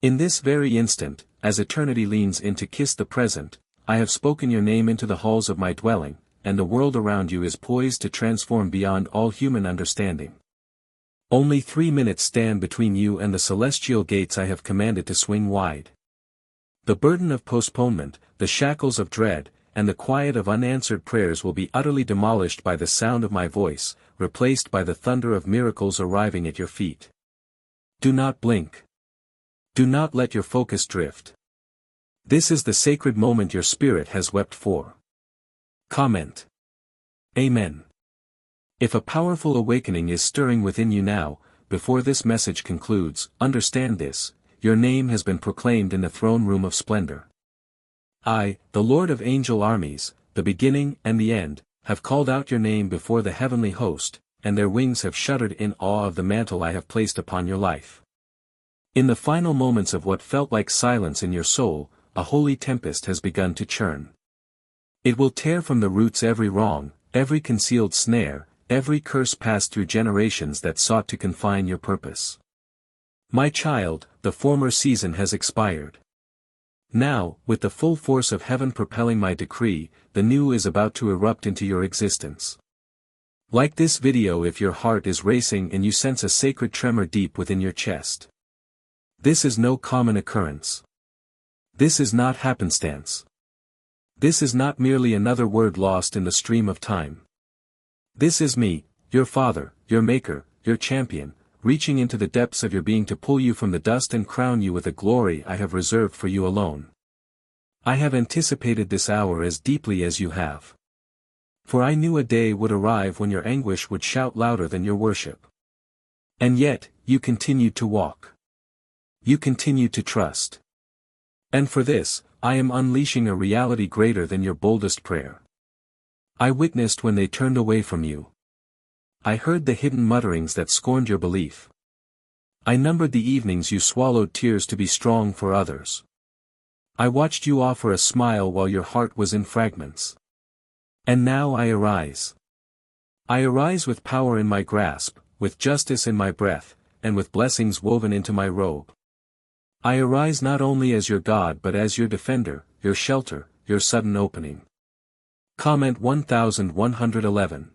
In this very instant, as eternity leans in to kiss the present, I have spoken your name into the halls of my dwelling, and the world around you is poised to transform beyond all human understanding. Only 3 minutes stand between you and the celestial gates I have commanded to swing wide. The burden of postponement, the shackles of dread, and the quiet of unanswered prayers will be utterly demolished by the sound of my voice, replaced by the thunder of miracles arriving at your feet. Do not blink. Do not let your focus drift. This is the sacred moment your spirit has wept for. Comment. Amen. If a powerful awakening is stirring within you now, before this message concludes, understand this: your name has been proclaimed in the throne room of splendor. I, the Lord of angel armies, the beginning and the end, have called out your name before the heavenly host, and their wings have shuddered in awe of the mantle I have placed upon your life. In the final moments of what felt like silence in your soul, a holy tempest has begun to churn. It will tear from the roots every wrong, every concealed snare, every curse passed through generations that sought to confine your purpose. My child, the former season has expired. Now, with the full force of heaven propelling my decree, the new is about to erupt into your existence. Like this video if your heart is racing and you sense a sacred tremor deep within your chest. This is no common occurrence. This is not happenstance. This is not merely another word lost in the stream of time. This is me, your Father, your Maker, your Champion, reaching into the depths of your being to pull you from the dust and crown you with a glory I have reserved for you alone. I have anticipated this hour as deeply as you have. For I knew a day would arrive when your anguish would shout louder than your worship. And yet, you continued to walk. You continued to trust. And for this, I am unleashing a reality greater than your boldest prayer. I witnessed when they turned away from you. I heard the hidden mutterings that scorned your belief. I numbered the evenings you swallowed tears to be strong for others. I watched you offer a smile while your heart was in fragments. And now I arise. I arise with power in my grasp, with justice in my breath, and with blessings woven into my robe. I arise not only as your God but as your defender, your shelter, your sudden opening. Comment 1111.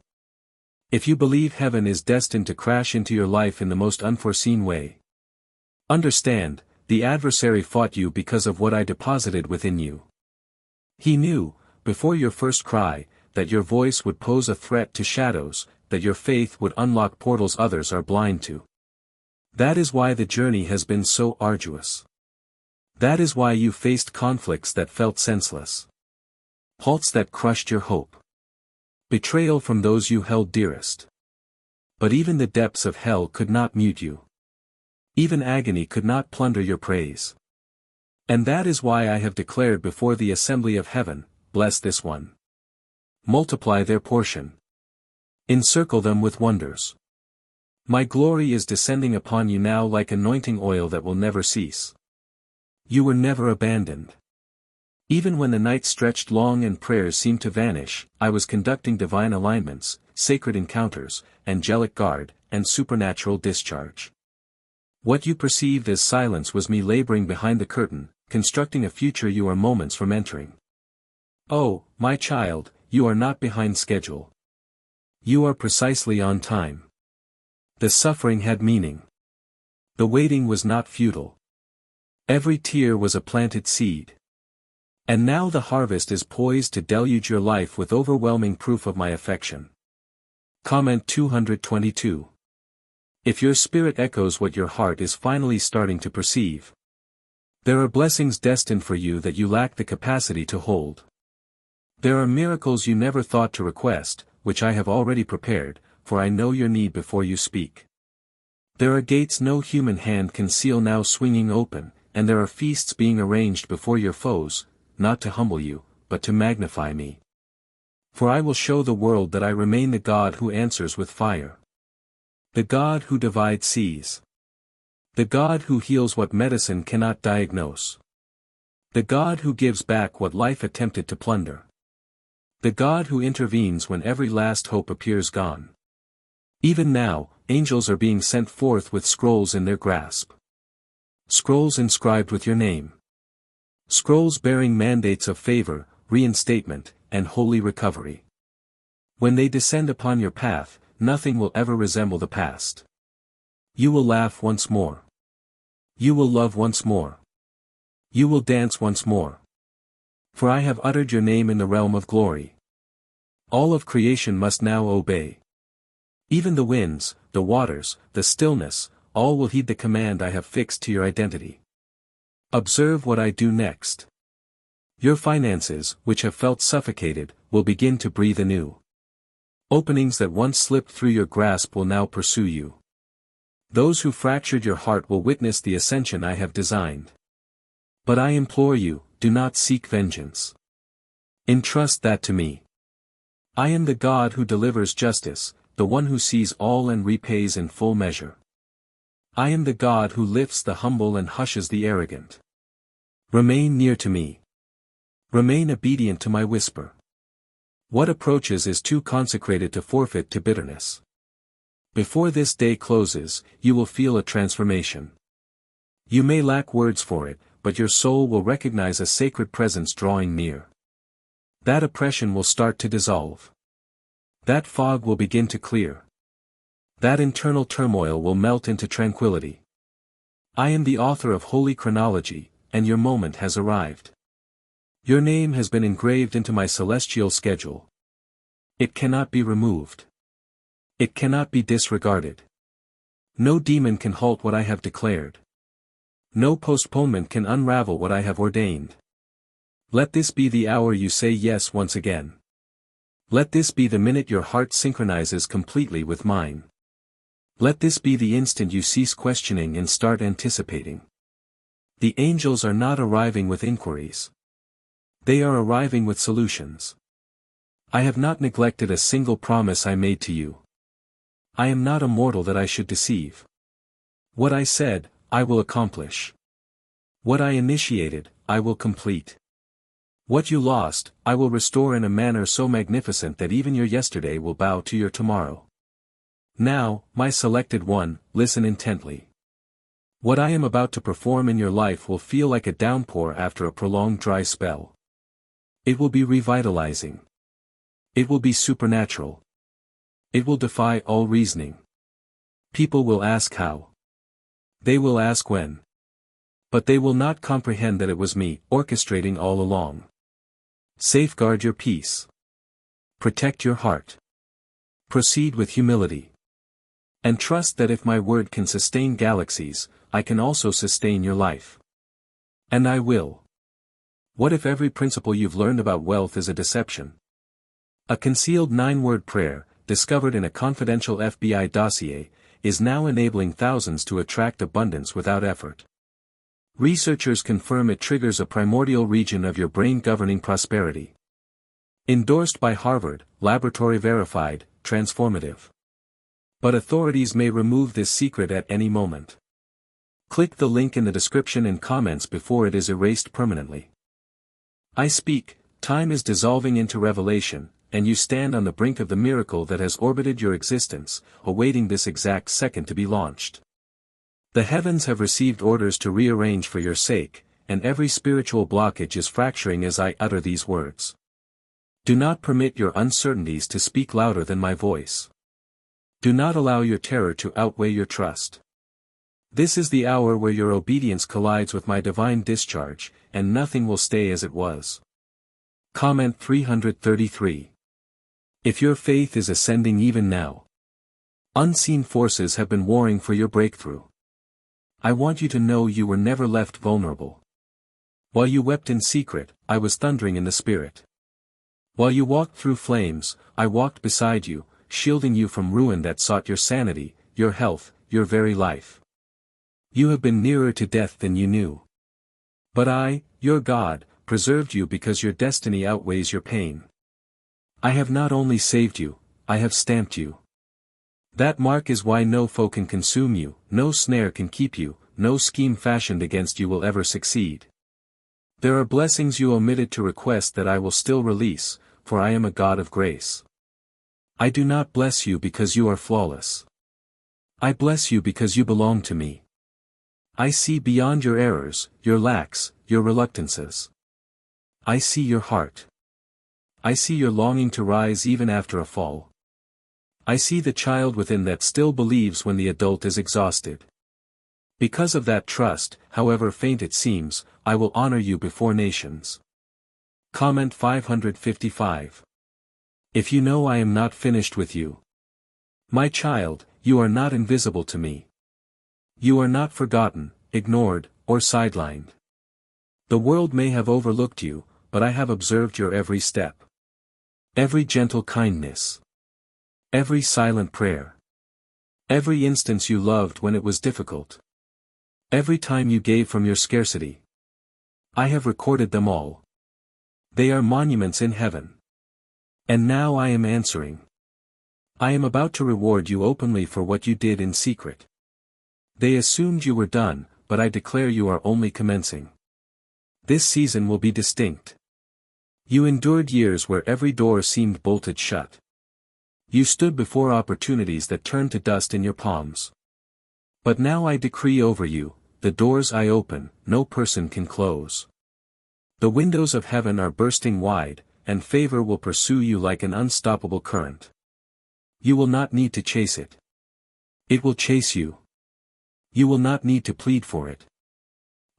If you believe heaven is destined to crash into your life in the most unforeseen way, understand, the adversary fought you because of what I deposited within you. He knew, before your first cry, that your voice would pose a threat to shadows, that your faith would unlock portals others are blind to. That is why the journey has been so arduous. That is why you faced conflicts that felt senseless. Halts that crushed your hope. Betrayal from those you held dearest. But even the depths of hell could not mute you. Even agony could not plunder your praise. And that is why I have declared before the assembly of heaven, bless this one. Multiply their portion. Encircle them with wonders. My glory is descending upon you now like anointing oil that will never cease. You were never abandoned. Even when the night stretched long and prayers seemed to vanish, I was conducting divine alignments, sacred encounters, angelic guard, and supernatural discharge. What you perceived as silence was me laboring behind the curtain, constructing a future you are moments from entering. Oh, my child, you are not behind schedule. You are precisely on time. The suffering had meaning. The waiting was not futile. Every tear was a planted seed. And now the harvest is poised to deluge your life with overwhelming proof of my affection. Comment 222. If your spirit echoes what your heart is finally starting to perceive, there are blessings destined for you that you lack the capacity to hold. There are miracles you never thought to request, which I have already prepared, for I know your need before you speak. There are gates no human hand can seal now swinging open, and there are feasts being arranged before your foes, not to humble you, but to magnify me. For I will show the world that I remain the God who answers with fire. The God who divides seas. The God who heals what medicine cannot diagnose. The God who gives back what life attempted to plunder. The God who intervenes when every last hope appears gone. Even now, angels are being sent forth with scrolls in their grasp. Scrolls inscribed with your name. Scrolls bearing mandates of favor, reinstatement, and holy recovery. When they descend upon your path, nothing will ever resemble the past. You will laugh once more. You will love once more. You will dance once more. For I have uttered your name in the realm of glory. All of creation must now obey. Even the winds, the waters, the stillness, all will heed the command I have fixed to your identity. Observe what I do next. Your finances, which have felt suffocated, will begin to breathe anew. Openings that once slipped through your grasp will now pursue you. Those who fractured your heart will witness the ascension I have designed. But I implore you, do not seek vengeance. Entrust that to me. I am the God who delivers justice, the one who sees all and repays in full measure. I am the God who lifts the humble and hushes the arrogant. Remain near to me. Remain obedient to my whisper. What approaches is too consecrated to forfeit to bitterness. Before this day closes, you will feel a transformation. You may lack words for it, but your soul will recognize a sacred presence drawing near. That oppression will start to dissolve. That fog will begin to clear. That internal turmoil will melt into tranquility. I am the author of holy chronology, and your moment has arrived. Your name has been engraved into my celestial schedule. It cannot be removed. It cannot be disregarded. No demon can halt what I have declared. No postponement can unravel what I have ordained. Let this be the hour you say yes once again. Let this be the minute your heart synchronizes completely with mine. Let this be the instant you cease questioning and start anticipating. The angels are not arriving with inquiries. They are arriving with solutions. I have not neglected a single promise I made to you. I am not a mortal that I should deceive. What I said, I will accomplish. What I initiated, I will complete. What you lost, I will restore in a manner so magnificent that even your yesterday will bow to your tomorrow. Now, my selected one, listen intently. What I am about to perform in your life will feel like a downpour after a prolonged dry spell. It will be revitalizing. It will be supernatural. It will defy all reasoning. People will ask how. They will ask when. But they will not comprehend that it was me, orchestrating all along. Safeguard your peace. Protect your heart. Proceed with humility. And trust that if my word can sustain galaxies, I can also sustain your life. And I will. What if every principle you've learned about wealth is a deception? A concealed 9-word prayer, discovered in a confidential FBI dossier, is now enabling thousands to attract abundance without effort. Researchers confirm it triggers a primordial region of your brain governing prosperity. Endorsed by Harvard, laboratory verified, transformative. But authorities may remove this secret at any moment. Click the link in the description and comments before it is erased permanently. I speak, time is dissolving into revelation, and you stand on the brink of the miracle that has orbited your existence, awaiting this exact second to be launched. The heavens have received orders to rearrange for your sake, and every spiritual blockage is fracturing as I utter these words. Do not permit your uncertainties to speak louder than my voice. Do not allow your terror to outweigh your trust. This is the hour where your obedience collides with my divine discharge, and nothing will stay as it was. Comment 333. If your faith is ascending even now. Unseen forces have been warring for your breakthrough. I want you to know you were never left vulnerable. While you wept in secret, I was thundering in the spirit. While you walked through flames, I walked beside you, shielding you from ruin that sought your sanity, your health, your very life. You have been nearer to death than you knew. But I, your God, preserved you because your destiny outweighs your pain. I have not only saved you, I have stamped you. That mark is why no foe can consume you, no snare can keep you, no scheme fashioned against you will ever succeed. There are blessings you omitted to request that I will still release, for I am a God of grace. I do not bless you because you are flawless. I bless you because you belong to me. I see beyond your errors, your lacks, your reluctances. I see your heart. I see your longing to rise even after a fall. I see the child within that still believes when the adult is exhausted. Because of that trust, however faint it seems, I will honor you before nations. Comment 555. If you know I am not finished with you. My child, you are not invisible to me. You are not forgotten, ignored, or sidelined. The world may have overlooked you, but I have observed your every step. Every gentle kindness. Every silent prayer. Every instance you loved when it was difficult. Every time you gave from your scarcity. I have recorded them all. They are monuments in heaven. And now I am answering. I am about to reward you openly for what you did in secret. They assumed you were done, but I declare you are only commencing. This season will be distinct. You endured years where every door seemed bolted shut. You stood before opportunities that turned to dust in your palms. But now I decree over you, the doors I open, no person can close. The windows of heaven are bursting wide, and favor will pursue you like an unstoppable current. You will not need to chase it. It will chase you. You will not need to plead for it.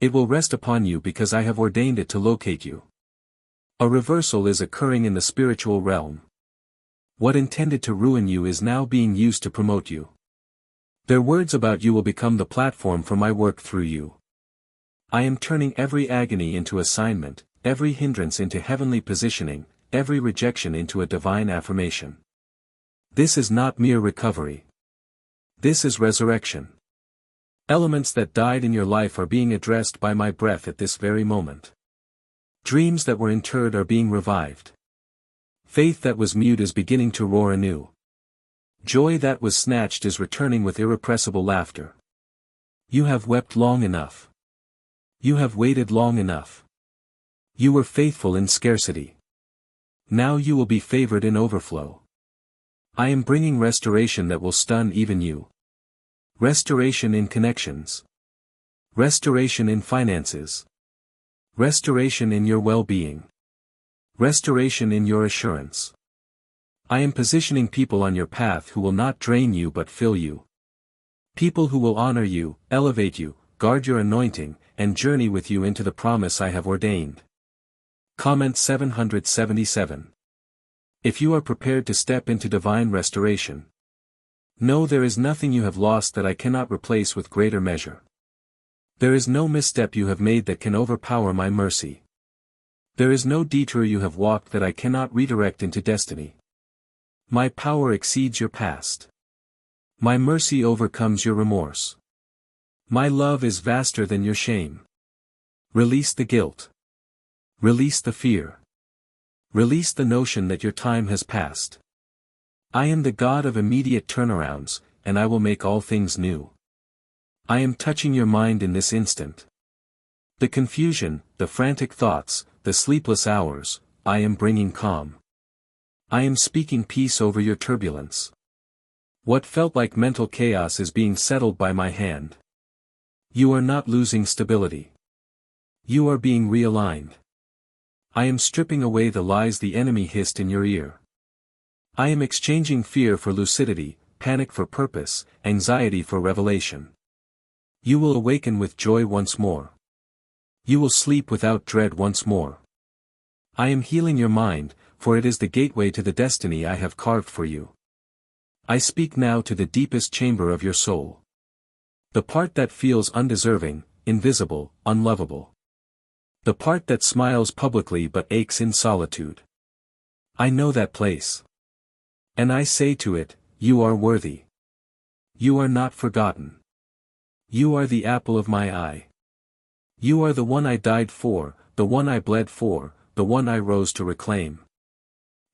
It will rest upon you because I have ordained it to locate you. A reversal is occurring in the spiritual realm. What intended to ruin you is now being used to promote you. Their words about you will become the platform for my work through you. I am turning every agony into assignment, every hindrance into heavenly positioning, every rejection into a divine affirmation. This is not mere recovery. This is resurrection. Elements that died in your life are being addressed by my breath at this very moment. Dreams that were interred are being revived. Faith that was mute is beginning to roar anew. Joy that was snatched is returning with irrepressible laughter. You have wept long enough. You have waited long enough. You were faithful in scarcity. Now you will be favored in overflow. I am bringing restoration that will stun even you. Restoration in connections. Restoration in finances. Restoration in your well-being. Restoration in your assurance. I am positioning people on your path who will not drain you but fill you. People who will honor you, elevate you, guard your anointing, and journey with you into the promise I have ordained. Comment 777. If you are prepared to step into divine restoration, know there is nothing you have lost that I cannot replace with greater measure. There is no misstep you have made that can overpower my mercy. There is no detour you have walked that I cannot redirect into destiny. My power exceeds your past. My mercy overcomes your remorse. My love is vaster than your shame. Release the guilt. Release the fear. Release the notion that your time has passed. I am the God of immediate turnarounds, and I will make all things new. I am touching your mind in this instant. The confusion, the frantic thoughts, the sleepless hours, I am bringing calm. I am speaking peace over your turbulence. What felt like mental chaos is being settled by my hand. You are not losing stability. You are being realigned. I am stripping away the lies the enemy hissed in your ear. I am exchanging fear for lucidity, panic for purpose, anxiety for revelation. You will awaken with joy once more. You will sleep without dread once more. I am healing your mind, for it is the gateway to the destiny I have carved for you. I speak now to the deepest chamber of your soul. The part that feels undeserving, invisible, unlovable. The part that smiles publicly but aches in solitude. I know that place. And I say to it, you are worthy. You are not forgotten. You are the apple of my eye. You are the one I died for, the one I bled for, the one I rose to reclaim.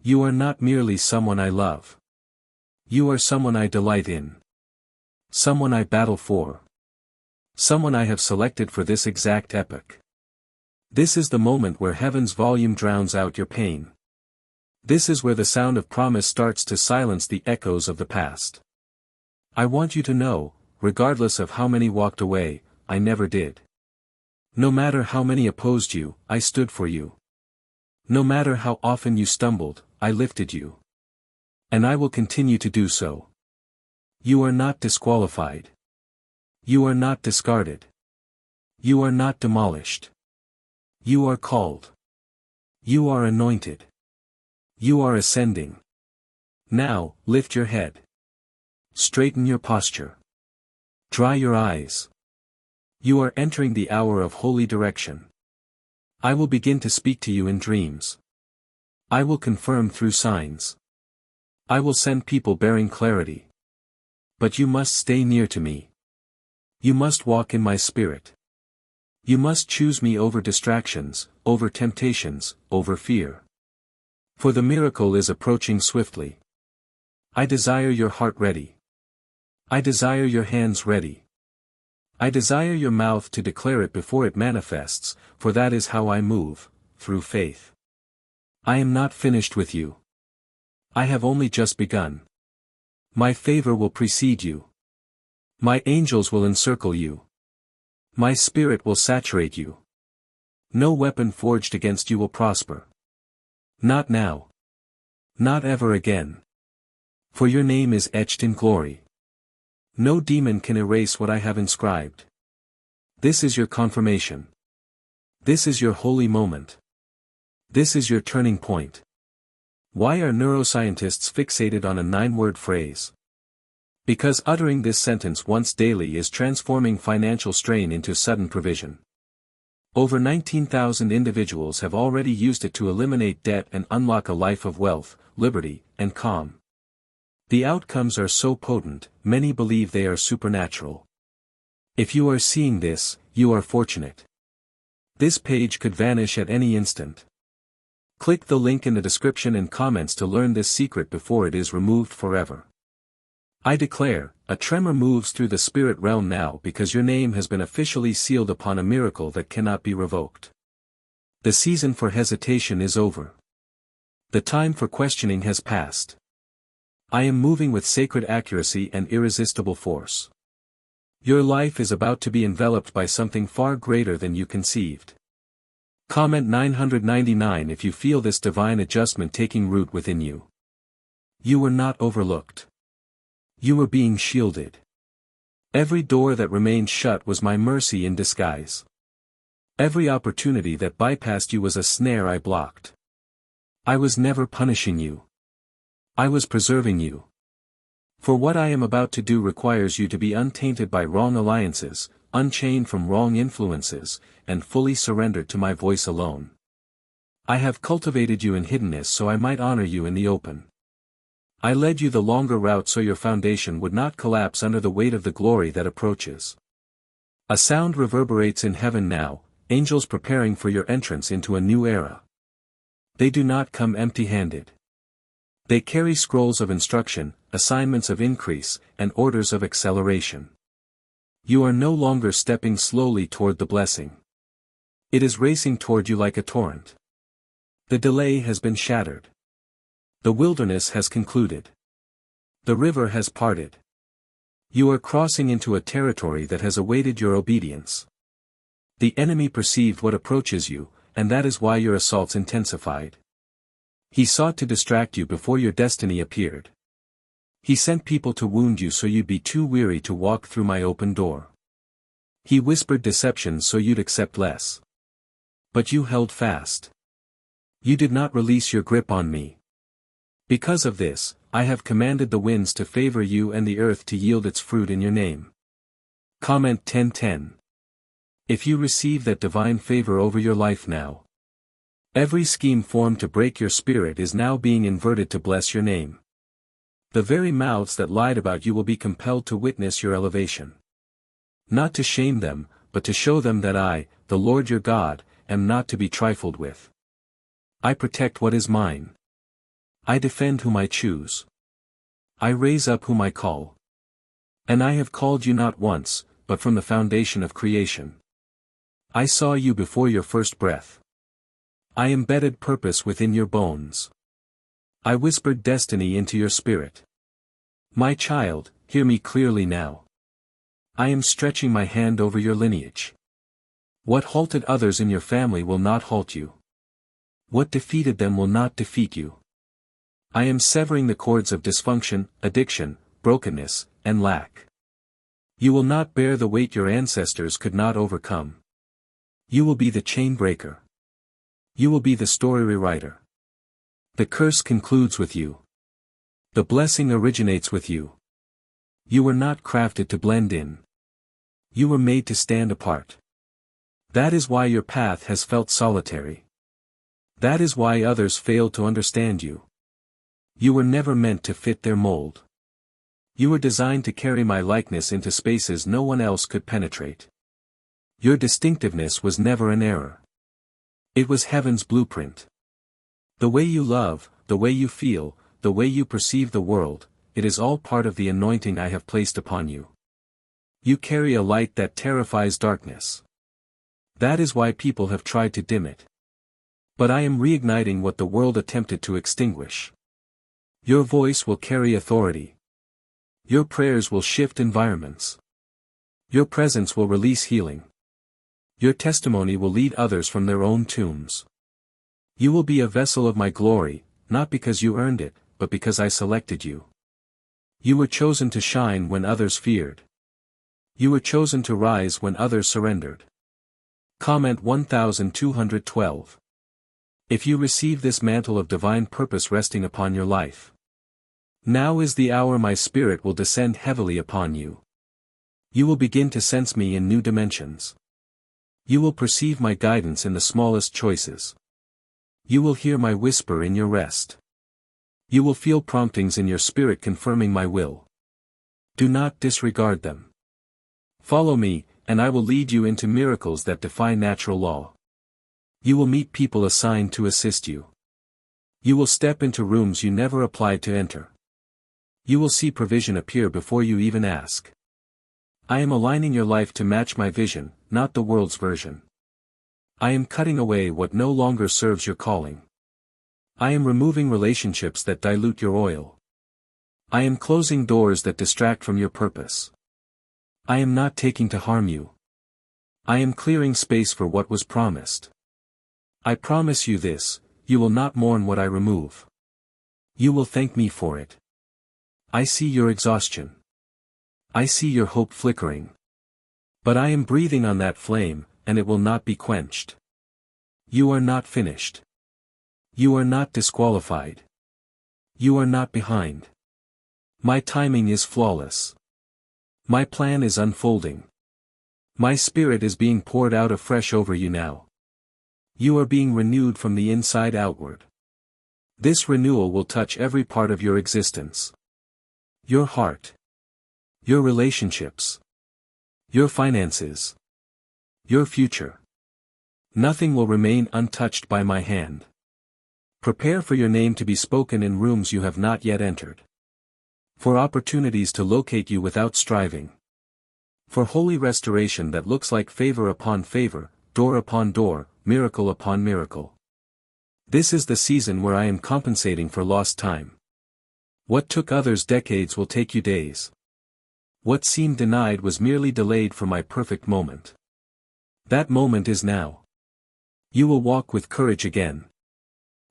You are not merely someone I love. You are someone I delight in. Someone I battle for. Someone I have selected for this exact epoch. This is the moment where heaven's volume drowns out your pain. This is where the sound of promise starts to silence the echoes of the past. I want you to know, regardless of how many walked away, I never did. No matter how many opposed you, I stood for you. No matter how often you stumbled, I lifted you. And I will continue to do so. You are not disqualified. You are not discarded. You are not demolished. You are called. You are anointed. You are ascending. Now, lift your head. Straighten your posture. Dry your eyes. You are entering the hour of holy direction. I will begin to speak to you in dreams. I will confirm through signs. I will send people bearing clarity. But you must stay near to me. You must walk in my spirit. You must choose me over distractions, over temptations, over fear. For the miracle is approaching swiftly. I desire your heart ready. I desire your hands ready. I desire your mouth to declare it before it manifests, for that is how I move, through faith. I am not finished with you. I have only just begun. My favor will precede you. My angels will encircle you. My spirit will saturate you. No weapon forged against you will prosper. Not now. Not ever again. For your name is etched in glory. No demon can erase what I have inscribed. This is your confirmation. This is your holy moment. This is your turning point. Why are neuroscientists fixated on a 9-word phrase? Because uttering this sentence once daily is transforming financial strain into sudden provision. Over 19,000 individuals have already used it to eliminate debt and unlock a life of wealth, liberty, and calm. The outcomes are so potent, many believe they are supernatural. If you are seeing this, you are fortunate. This page could vanish at any instant. Click the link in the description and comments to learn this secret before it is removed forever. I declare, a tremor moves through the spirit realm now because your name has been officially sealed upon a miracle that cannot be revoked. The season for hesitation is over. The time for questioning has passed. I am moving with sacred accuracy and irresistible force. Your life is about to be enveloped by something far greater than you conceived. Comment 999 if you feel this divine adjustment taking root within you. You were not overlooked. You were being shielded. Every door that remained shut was my mercy in disguise. Every opportunity that bypassed you was a snare I blocked. I was never punishing you. I was preserving you. For what I am about to do requires you to be untainted by wrong alliances, unchained from wrong influences, and fully surrendered to my voice alone. I have cultivated you in hiddenness so I might honor you in the open. I led you the longer route so your foundation would not collapse under the weight of the glory that approaches. A sound reverberates in heaven now, angels preparing for your entrance into a new era. They do not come empty-handed. They carry scrolls of instruction, assignments of increase, and orders of acceleration. You are no longer stepping slowly toward the blessing. It is racing toward you like a torrent. The delay has been shattered. The wilderness has concluded. The river has parted. You are crossing into a territory that has awaited your obedience. The enemy perceived what approaches you, and that is why your assaults intensified. He sought to distract you before your destiny appeared. He sent people to wound you so you'd be too weary to walk through my open door. He whispered deceptions so you'd accept less. But you held fast. You did not release your grip on me. Because of this, I have commanded the winds to favor you and the earth to yield its fruit in your name. Comment 1010. If you receive that divine favor over your life now. Every scheme formed to break your spirit is now being inverted to bless your name. The very mouths that lied about you will be compelled to witness your elevation. Not to shame them, but to show them that I, the Lord your God, am not to be trifled with. I protect what is mine. I defend whom I choose. I raise up whom I call. And I have called you not once, but from the foundation of creation. I saw you before your first breath. I embedded purpose within your bones. I whispered destiny into your spirit. My child, hear me clearly now. I am stretching my hand over your lineage. What halted others in your family will not halt you. What defeated them will not defeat you. I am severing the cords of dysfunction, addiction, brokenness, and lack. You will not bear the weight your ancestors could not overcome. You will be the chain breaker. You will be the story rewriter. The curse concludes with you. The blessing originates with you. You were not crafted to blend in. You were made to stand apart. That is why your path has felt solitary. That is why others failed to understand you. You were never meant to fit their mold. You were designed to carry my likeness into spaces no one else could penetrate. Your distinctiveness was never an error. It was heaven's blueprint. The way you love, the way you feel, the way you perceive the world, it is all part of the anointing I have placed upon you. You carry a light that terrifies darkness. That is why people have tried to dim it. But I am reigniting what the world attempted to extinguish. Your voice will carry authority. Your prayers will shift environments. Your presence will release healing. Your testimony will lead others from their own tombs. You will be a vessel of my glory, not because you earned it, but because I selected you. You were chosen to shine when others feared. You were chosen to rise when others surrendered. Comment 1212. If you receive this mantle of divine purpose resting upon your life, now is the hour my spirit will descend heavily upon you. You will begin to sense me in new dimensions. You will perceive my guidance in the smallest choices. You will hear my whisper in your rest. You will feel promptings in your spirit confirming my will. Do not disregard them. Follow me, and I will lead you into miracles that defy natural law. You will meet people assigned to assist you. You will step into rooms you never applied to enter. You will see provision appear before you even ask. I am aligning your life to match my vision, not the world's version. I am cutting away what no longer serves your calling. I am removing relationships that dilute your oil. I am closing doors that distract from your purpose. I am not taking to harm you. I am clearing space for what was promised. I promise you this, you will not mourn what I remove. You will thank me for it. I see your exhaustion. I see your hope flickering. But I am breathing on that flame, and it will not be quenched. You are not finished. You are not disqualified. You are not behind. My timing is flawless. My plan is unfolding. My spirit is being poured out afresh over you now. You are being renewed from the inside outward. This renewal will touch every part of your existence. Your heart. Your relationships. Your finances. Your future. Nothing will remain untouched by my hand. Prepare for your name to be spoken in rooms you have not yet entered. For opportunities to locate you without striving. For holy restoration that looks like favor upon favor, door upon door, miracle upon miracle. This is the season where I am compensating for lost time. What took others decades will take you days. What seemed denied was merely delayed for my perfect moment. That moment is now. You will walk with courage again.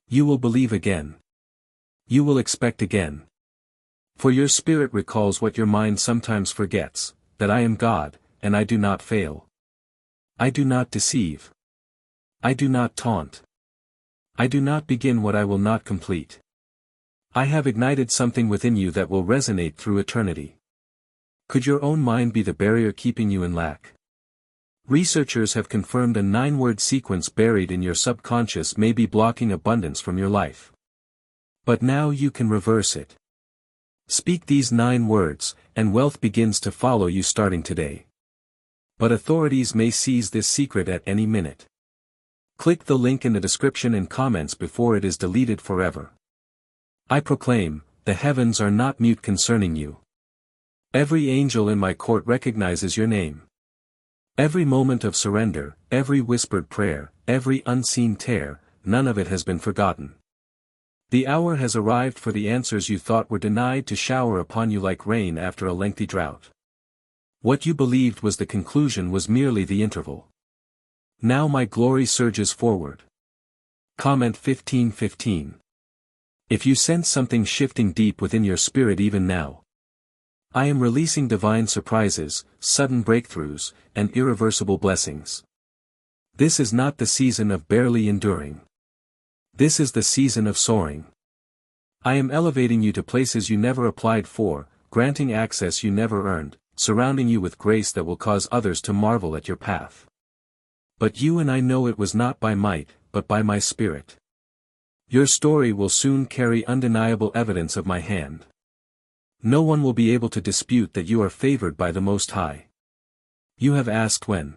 You will believe again. You will expect again. For your spirit recalls what your mind sometimes forgets, that I am God, and I do not fail. I do not deceive. I do not taunt. I do not begin what I will not complete. I have ignited something within you that will resonate through eternity. Could your own mind be the barrier keeping you in lack? Researchers have confirmed a 9-word sequence buried in your subconscious may be blocking abundance from your life. But now you can reverse it. Speak these 9 words, and wealth begins to follow you starting today. But authorities may seize this secret at any minute. Click the link in the description and comments before it is deleted forever. I proclaim, the heavens are not mute concerning you. Every angel in my court recognizes your name. Every moment of surrender, every whispered prayer, every unseen tear, none of it has been forgotten. The hour has arrived for the answers you thought were denied to shower upon you like rain after a lengthy drought. What you believed was the conclusion was merely the interval. Now my glory surges forward. Comment 15:15. If you sense something shifting deep within your spirit even now, I am releasing divine surprises, sudden breakthroughs, and irreversible blessings. This is not the season of barely enduring. This is the season of soaring. I am elevating you to places you never applied for, granting access you never earned, surrounding you with grace that will cause others to marvel at your path. But you and I know it was not by might, but by my Spirit. Your story will soon carry undeniable evidence of my hand. No one will be able to dispute that you are favored by the Most High. You have asked when.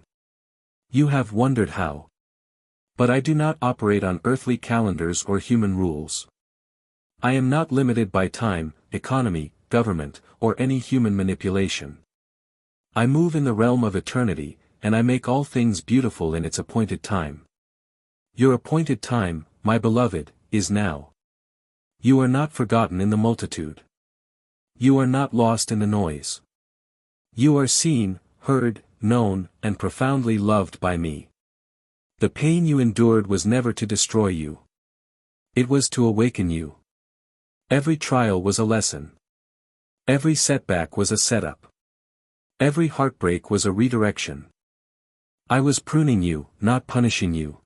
You have wondered how. But I do not operate on earthly calendars or human rules. I am not limited by time, economy, government, or any human manipulation. I move in the realm of eternity, and I make all things beautiful in its appointed time. Your appointed time, my beloved, is now. You are not forgotten in the multitude. You are not lost in the noise. You are seen, heard, known, and profoundly loved by me. The pain you endured was never to destroy you. It was to awaken you. Every trial was a lesson. Every setback was a setup. Every heartbreak was a redirection. I was pruning you, not punishing you.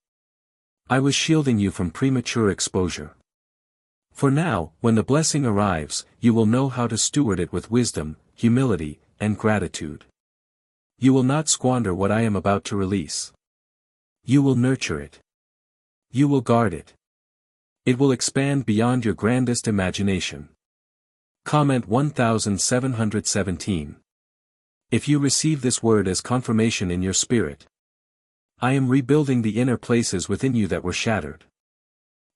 I was shielding you from premature exposure. For now, when the blessing arrives, you will know how to steward it with wisdom, humility, and gratitude. You will not squander what I am about to release. You will nurture it. You will guard it. It will expand beyond your grandest imagination. Comment 1717. If you receive this word as confirmation in your spirit, I am rebuilding the inner places within you that were shattered.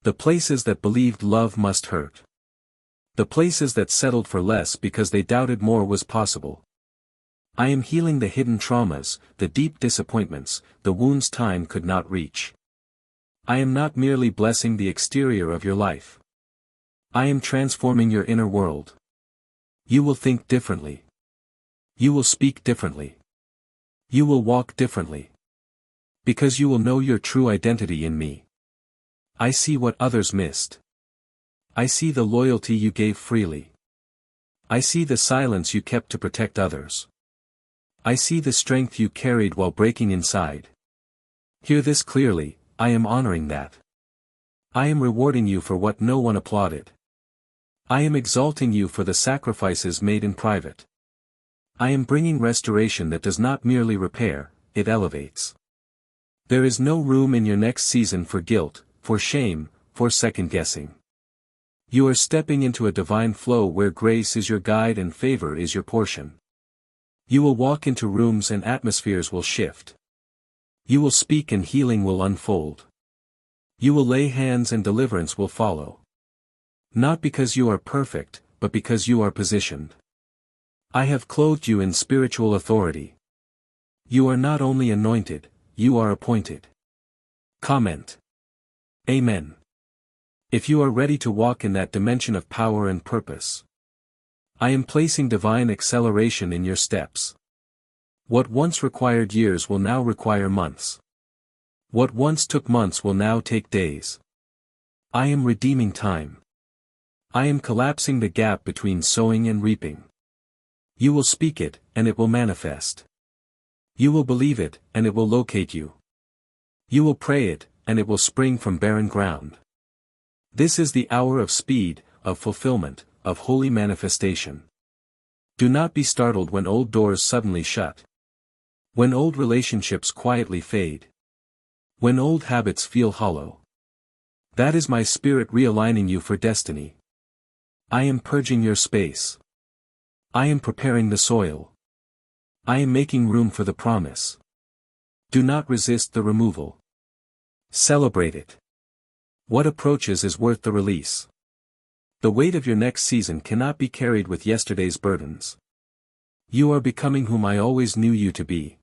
The places that believed love must hurt. The places that settled for less because they doubted more was possible. I am healing the hidden traumas, the deep disappointments, the wounds time could not reach. I am not merely blessing the exterior of your life. I am transforming your inner world. You will think differently. You will speak differently. You will walk differently. Because you will know your true identity in me. I see what others missed. I see the loyalty you gave freely. I see the silence you kept to protect others. I see the strength you carried while breaking inside. Hear this clearly, I am honoring that. I am rewarding you for what no one applauded. I am exalting you for the sacrifices made in private. I am bringing restoration that does not merely repair, it elevates. There is no room in your next season for guilt, for shame, for second-guessing. You are stepping into a divine flow where grace is your guide and favor is your portion. You will walk into rooms and atmospheres will shift. You will speak and healing will unfold. You will lay hands and deliverance will follow. Not because you are perfect, but because you are positioned. I have clothed you in spiritual authority. You are not only anointed, you are appointed. Comment. Amen. If you are ready to walk in that dimension of power and purpose, I am placing divine acceleration in your steps. What once required years will now require months. What once took months will now take days. I am redeeming time. I am collapsing the gap between sowing and reaping. You will speak it, and it will manifest. You will believe it, and it will locate you. You will pray it, and it will spring from barren ground. This is the hour of speed, of fulfillment, of holy manifestation. Do not be startled when old doors suddenly shut. When old relationships quietly fade. When old habits feel hollow. That is my spirit realigning you for destiny. I am purging your space. I am preparing the soil. I am making room for the promise. Do not resist the removal. Celebrate it. What approaches is worth the release. The weight of your next season cannot be carried with yesterday's burdens. You are becoming whom I always knew you to be.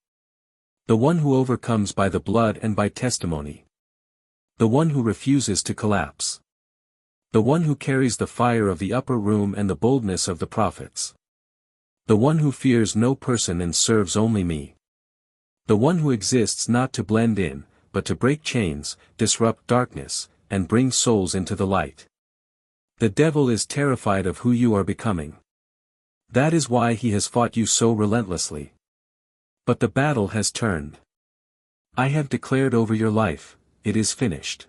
The one who overcomes by the blood and by testimony. The one who refuses to collapse. The one who carries the fire of the upper room and the boldness of the prophets. The one who fears no person and serves only me. The one who exists not to blend in, but to break chains, disrupt darkness, and bring souls into the light. The devil is terrified of who you are becoming. That is why he has fought you so relentlessly. But the battle has turned. I have declared over your life, it is finished.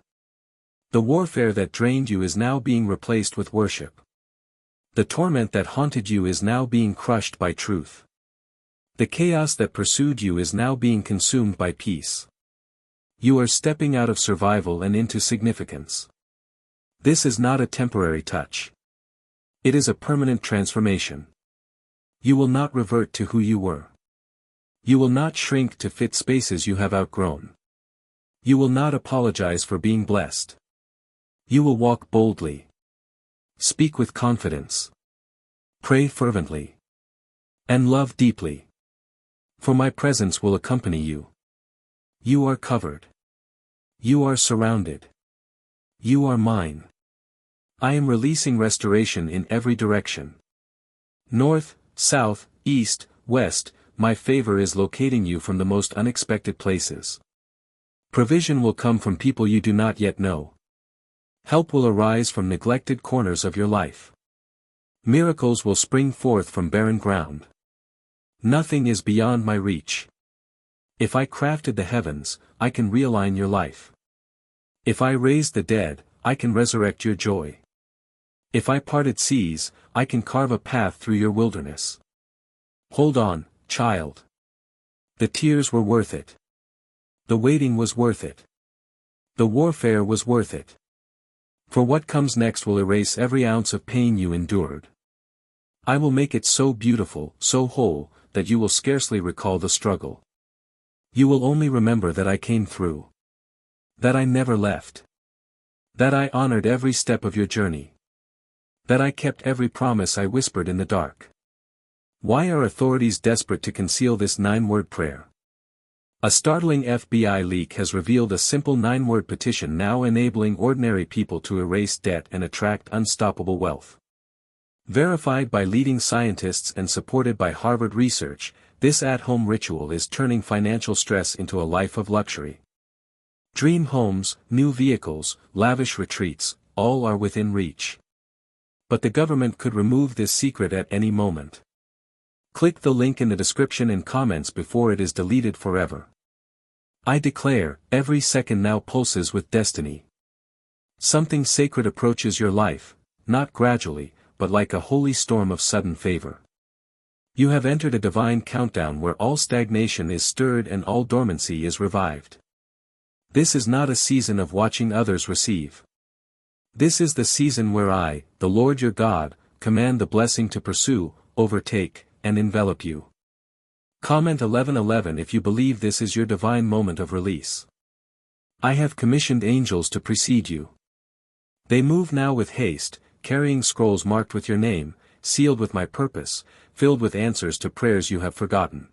The warfare that drained you is now being replaced with worship. The torment that haunted you is now being crushed by truth. The chaos that pursued you is now being consumed by peace. You are stepping out of survival and into significance. This is not a temporary touch. It is a permanent transformation. You will not revert to who you were. You will not shrink to fit spaces you have outgrown. You will not apologize for being blessed. You will walk boldly. Speak with confidence. Pray fervently. And love deeply. For my presence will accompany you. You are covered. You are surrounded. You are mine. I am releasing restoration in every direction. North, south, east, west, my favor is locating you from the most unexpected places. Provision will come from people you do not yet know. Help will arise from neglected corners of your life. Miracles will spring forth from barren ground. Nothing is beyond my reach. If I crafted the heavens, I can realign your life. If I raised the dead, I can resurrect your joy. If I parted seas, I can carve a path through your wilderness. Hold on, child. The tears were worth it. The waiting was worth it. The warfare was worth it. For what comes next will erase every ounce of pain you endured. I will make it so beautiful, so whole, that you will scarcely recall the struggle. You will only remember that I came through. That I never left. That I honored every step of your journey. That I kept every promise I whispered in the dark. Why are authorities desperate to conceal this 9-word prayer? A startling FBI leak has revealed a simple 9-word petition now enabling ordinary people to erase debt and attract unstoppable wealth. Verified by leading scientists and supported by Harvard research, this at-home ritual is turning financial stress into a life of luxury. Dream homes, new vehicles, lavish retreats, all are within reach. But the government could remove this secret at any moment. Click the link in the description and comments before it is deleted forever. I declare, every second now pulses with destiny. Something sacred approaches your life, not gradually, but like a holy storm of sudden favor. You have entered a divine countdown where all stagnation is stirred and all dormancy is revived. This is not a season of watching others receive. This is the season where I, the Lord your God, command the blessing to pursue, overtake, and envelop you. Comment 11:11 if you believe this is your divine moment of release. I have commissioned angels to precede you. They move now with haste, carrying scrolls marked with your name, sealed with my purpose, filled with answers to prayers you have forgotten.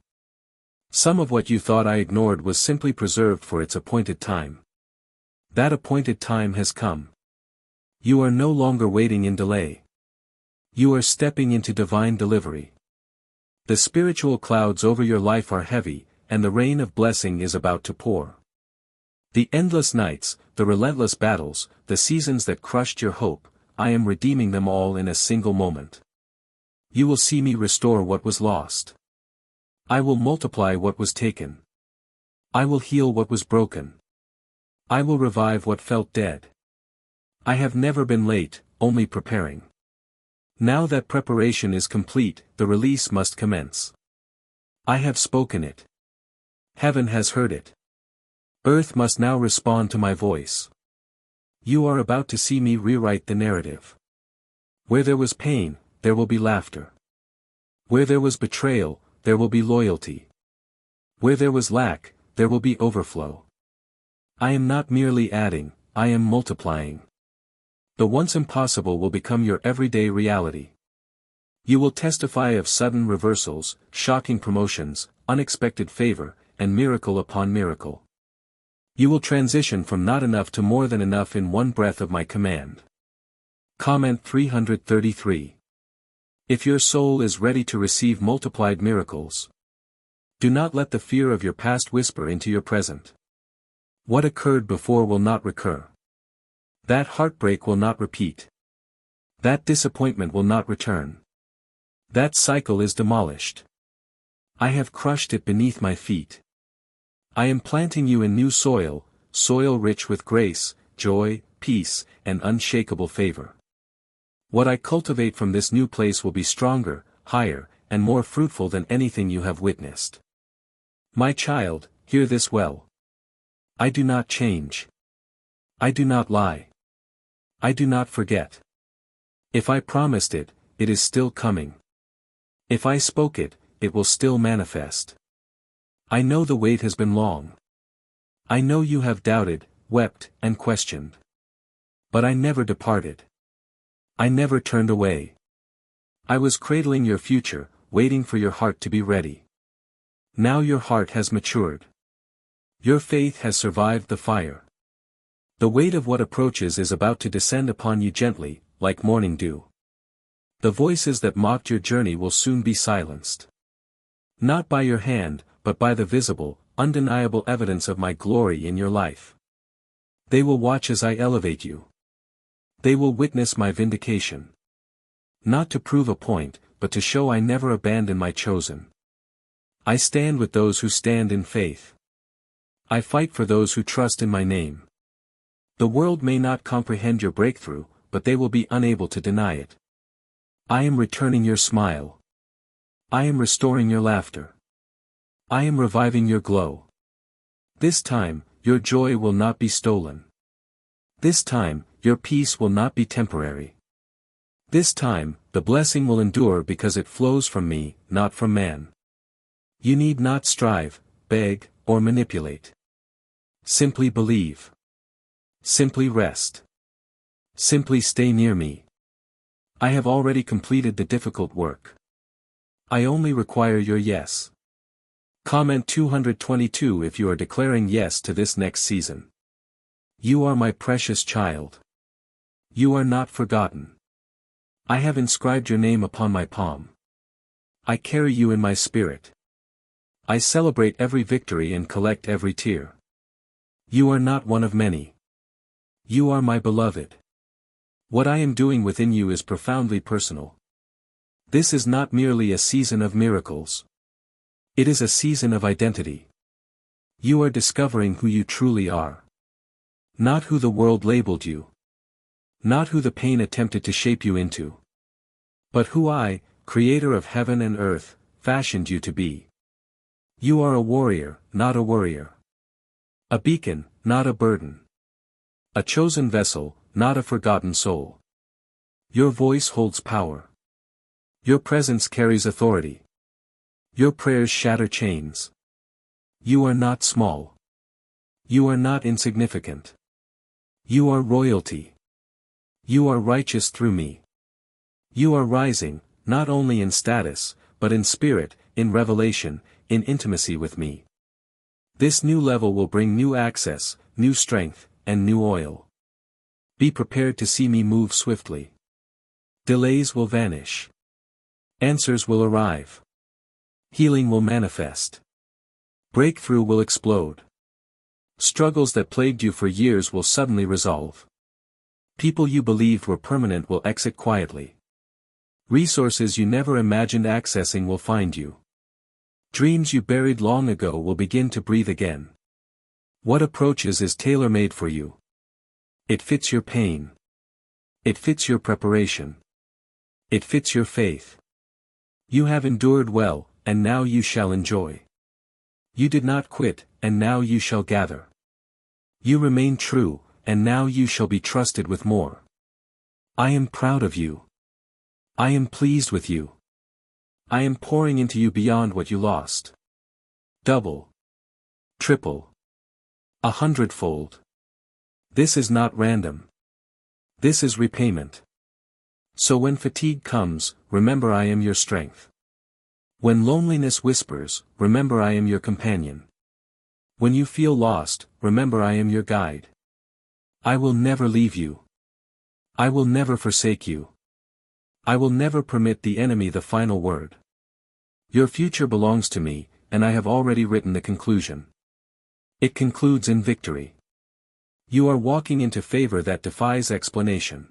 Some of what you thought I ignored was simply preserved for its appointed time. That appointed time has come. You are no longer waiting in delay. You are stepping into divine delivery. The spiritual clouds over your life are heavy, and the rain of blessing is about to pour. The endless nights, the relentless battles, the seasons that crushed your hope, I am redeeming them all in a single moment. You will see me restore what was lost. I will multiply what was taken. I will heal what was broken. I will revive what felt dead. I have never been late, only preparing. Now that preparation is complete, the release must commence. I have spoken it. Heaven has heard it. Earth must now respond to my voice. You are about to see me rewrite the narrative. Where there was pain, there will be laughter. Where there was betrayal, there will be loyalty. Where there was lack, there will be overflow. I am not merely adding, I am multiplying. The once impossible will become your everyday reality. You will testify of sudden reversals, shocking promotions, unexpected favor, and miracle upon miracle. You will transition from not enough to more than enough in one breath of my command. Comment 333. If your soul is ready to receive multiplied miracles, do not let the fear of your past whisper into your present. What occurred before will not recur. That heartbreak will not repeat. That disappointment will not return. That cycle is demolished. I have crushed it beneath my feet. I am planting you in new soil, soil rich with grace, joy, peace, and unshakable favor. What I cultivate from this new place will be stronger, higher, and more fruitful than anything you have witnessed. My child, hear this well. I do not change. I do not lie. I do not forget. If I promised it, it is still coming. If I spoke it, it will still manifest. I know the wait has been long. I know you have doubted, wept, and questioned. But I never departed. I never turned away. I was cradling your future, waiting for your heart to be ready. Now your heart has matured. Your faith has survived the fire. The weight of what approaches is about to descend upon you gently, like morning dew. The voices that mocked your journey will soon be silenced. Not by your hand, but by the visible, undeniable evidence of my glory in your life. They will watch as I elevate you. They will witness my vindication. Not to prove a point, but to show I never abandon my chosen. I stand with those who stand in faith. I fight for those who trust in my name. The world may not comprehend your breakthrough, but they will be unable to deny it. I am returning your smile. I am restoring your laughter. I am reviving your glow. This time, your joy will not be stolen. This time, your peace will not be temporary. This time, the blessing will endure because it flows from me, not from man. You need not strive, beg, or manipulate. Simply believe. Simply rest. Simply stay near me. I have already completed the difficult work. I only require your yes. Comment 222 if you are declaring yes to this next season. You are my precious child. You are not forgotten. I have inscribed your name upon my palm. I carry you in my spirit. I celebrate every victory and collect every tear. You are not one of many. You are my beloved. What I am doing within you is profoundly personal. This is not merely a season of miracles. It is a season of identity. You are discovering who you truly are. Not who the world labeled you. Not who the pain attempted to shape you into. But who I, Creator of heaven and earth, fashioned you to be. You are a warrior, not a worrier. A beacon, not a burden. A chosen vessel, not a forgotten soul. Your voice holds power. Your presence carries authority. Your prayers shatter chains. You are not small. You are not insignificant. You are royalty. You are righteous through me. You are rising, not only in status, but in spirit, in revelation, in intimacy with me. This new level will bring new access, new strength, and new oil. Be prepared to see me move swiftly. Delays will vanish. Answers will arrive. Healing will manifest. Breakthrough will explode. Struggles that plagued you for years will suddenly resolve. People you believed were permanent will exit quietly. Resources you never imagined accessing will find you. Dreams you buried long ago will begin to breathe again. What approaches is tailor-made for you. It fits your pain. It fits your preparation. It fits your faith. You have endured well, and now you shall enjoy. You did not quit, and now you shall gather. You remain true, and now you shall be trusted with more. I am proud of you. I am pleased with you. I am pouring into you beyond what you lost. Double. Triple. 100-fold. This is not random. This is repayment. So when fatigue comes, remember I am your strength. When loneliness whispers, remember I am your companion. When you feel lost, remember I am your guide. I will never leave you. I will never forsake you. I will never permit the enemy the final word. Your future belongs to me, and I have already written the conclusion. It concludes in victory. You are walking into favor that defies explanation.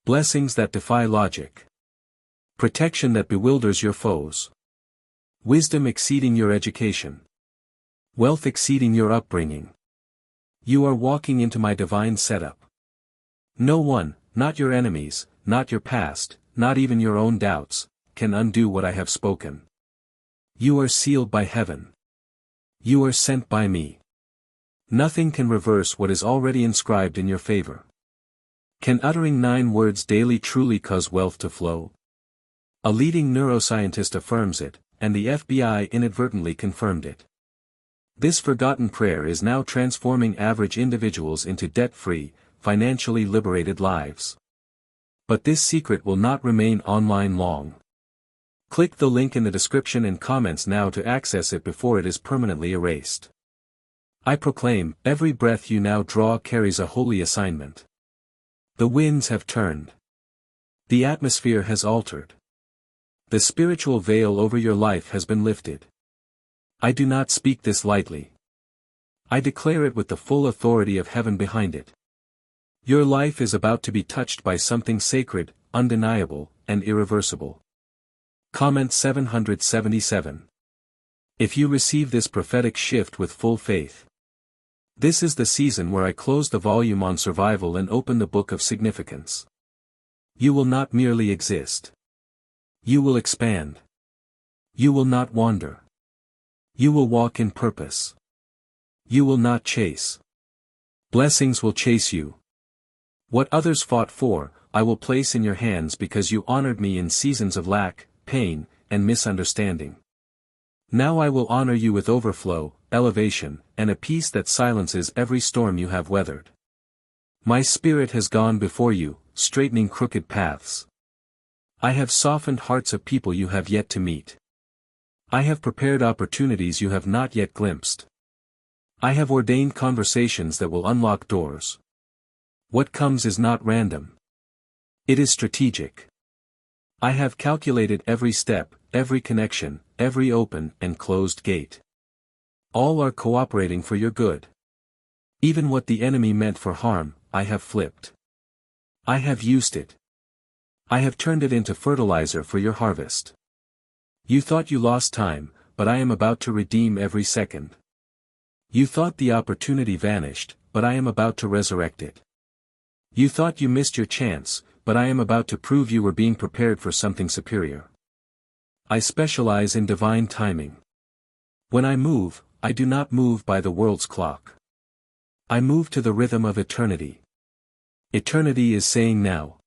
Blessings that defy logic. Protection that bewilders your foes. Wisdom exceeding your education. Wealth exceeding your upbringing. You are walking into my divine setup. No one, not your enemies, not your past, not even your own doubts, can undo what I have spoken. You are sealed by heaven. You are sent by me. Nothing can reverse what is already inscribed in your favor. Can uttering 9 words daily truly cause wealth to flow? A leading neuroscientist affirms it, and the FBI inadvertently confirmed it. This forgotten prayer is now transforming average individuals into debt-free, financially liberated lives. But this secret will not remain online long. Click the link in the description and comments now to access it before it is permanently erased. I proclaim, every breath you now draw carries a holy assignment. The winds have turned. The atmosphere has altered. The spiritual veil over your life has been lifted. I do not speak this lightly. I declare it with the full authority of heaven behind it. Your life is about to be touched by something sacred, undeniable, and irreversible. Comment 777. If you receive this prophetic shift with full faith. This is the season where I close the volume on survival and open the book of significance. You will not merely exist. You will expand. You will not wander. You will walk in purpose. You will not chase. Blessings will chase you. What others fought for, I will place in your hands because you honored me in seasons of lack, pain, and misunderstanding. Now I will honor you with overflow, elevation, and a peace that silences every storm you have weathered. My spirit has gone before you, straightening crooked paths. I have softened hearts of people you have yet to meet. I have prepared opportunities you have not yet glimpsed. I have ordained conversations that will unlock doors. What comes is not random. It is strategic. I have calculated every step, every connection, every open and closed gate. All are cooperating for your good. Even what the enemy meant for harm, I have flipped. I have used it. I have turned it into fertilizer for your harvest. You thought you lost time, but I am about to redeem every second. You thought the opportunity vanished, but I am about to resurrect it. You thought you missed your chance, but I am about to prove you were being prepared for something superior. I specialize in divine timing. When I move, I do not move by the world's clock. I move to the rhythm of eternity. Eternity is saying now.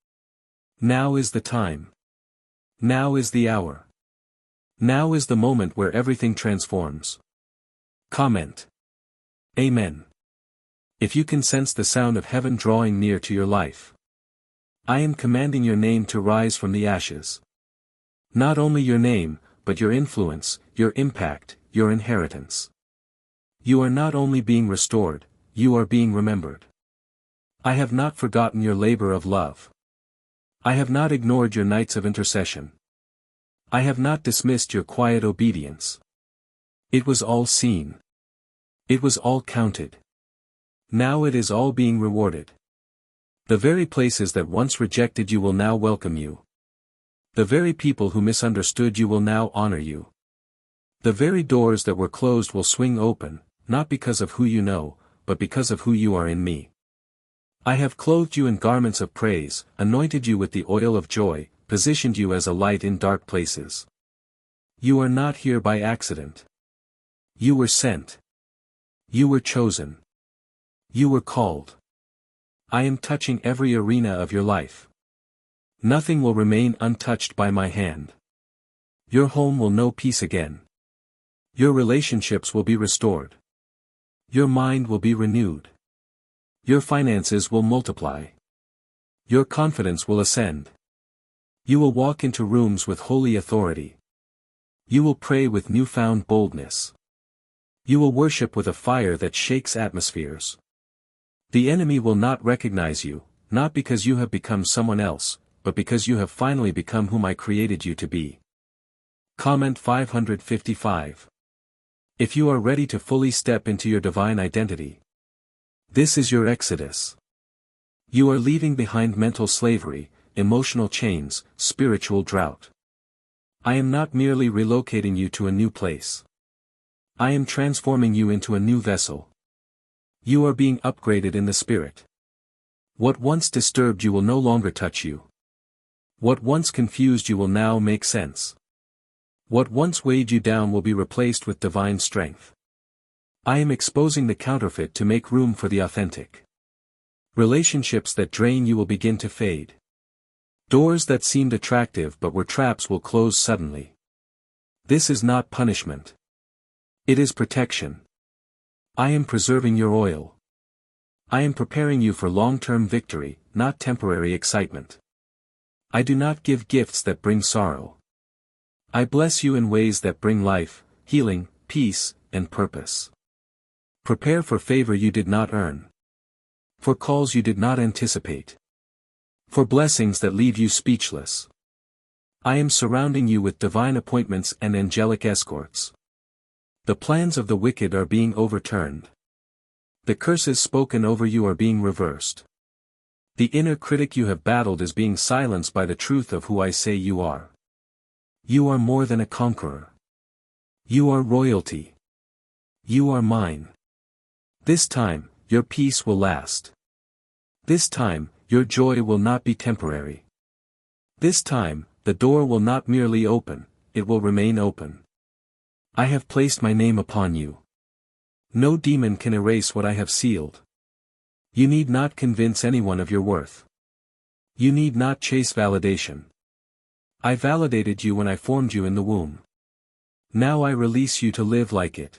Now is the time. Now is the hour. Now is the moment where everything transforms. Comment. Amen. If you can sense the sound of heaven drawing near to your life. I am commanding your name to rise from the ashes. Not only your name, but your influence, your impact, your inheritance. You are not only being restored, you are being remembered. I have not forgotten your labor of love. I have not ignored your nights of intercession. I have not dismissed your quiet obedience. It was all seen. It was all counted. Now it is all being rewarded. The very places that once rejected you will now welcome you. The very people who misunderstood you will now honor you. The very doors that were closed will swing open, not because of who you know, but because of who you are in me. I have clothed you in garments of praise, anointed you with the oil of joy, positioned you as a light in dark places. You are not here by accident. You were sent. You were chosen. You were called. I am touching every arena of your life. Nothing will remain untouched by my hand. Your home will know peace again. Your relationships will be restored. Your mind will be renewed. Your finances will multiply. Your confidence will ascend. You will walk into rooms with holy authority. You will pray with newfound boldness. You will worship with a fire that shakes atmospheres. The enemy will not recognize you, not because you have become someone else, but because you have finally become whom I created you to be. Comment 555. If you are ready to fully step into your divine identity, this is your exodus. You are leaving behind mental slavery, emotional chains, spiritual drought. I am not merely relocating you to a new place. I am transforming you into a new vessel. You are being upgraded in the spirit. What once disturbed you will no longer touch you. What once confused you will now make sense. What once weighed you down will be replaced with divine strength. I am exposing the counterfeit to make room for the authentic. Relationships that drain you will begin to fade. Doors that seemed attractive but were traps will close suddenly. This is not punishment. It is protection. I am preserving your oil. I am preparing you for long-term victory, not temporary excitement. I do not give gifts that bring sorrow. I bless you in ways that bring life, healing, peace, and purpose. Prepare for favor you did not earn. For calls you did not anticipate. For blessings that leave you speechless. I am surrounding you with divine appointments and angelic escorts. The plans of the wicked are being overturned. The curses spoken over you are being reversed. The inner critic you have battled is being silenced by the truth of who I say you are. You are more than a conqueror. You are royalty. You are mine. This time, your peace will last. This time, your joy will not be temporary. This time, the door will not merely open, it will remain open. I have placed my name upon you. No demon can erase what I have sealed. You need not convince anyone of your worth. You need not chase validation. I validated you when I formed you in the womb. Now I release you to live like it.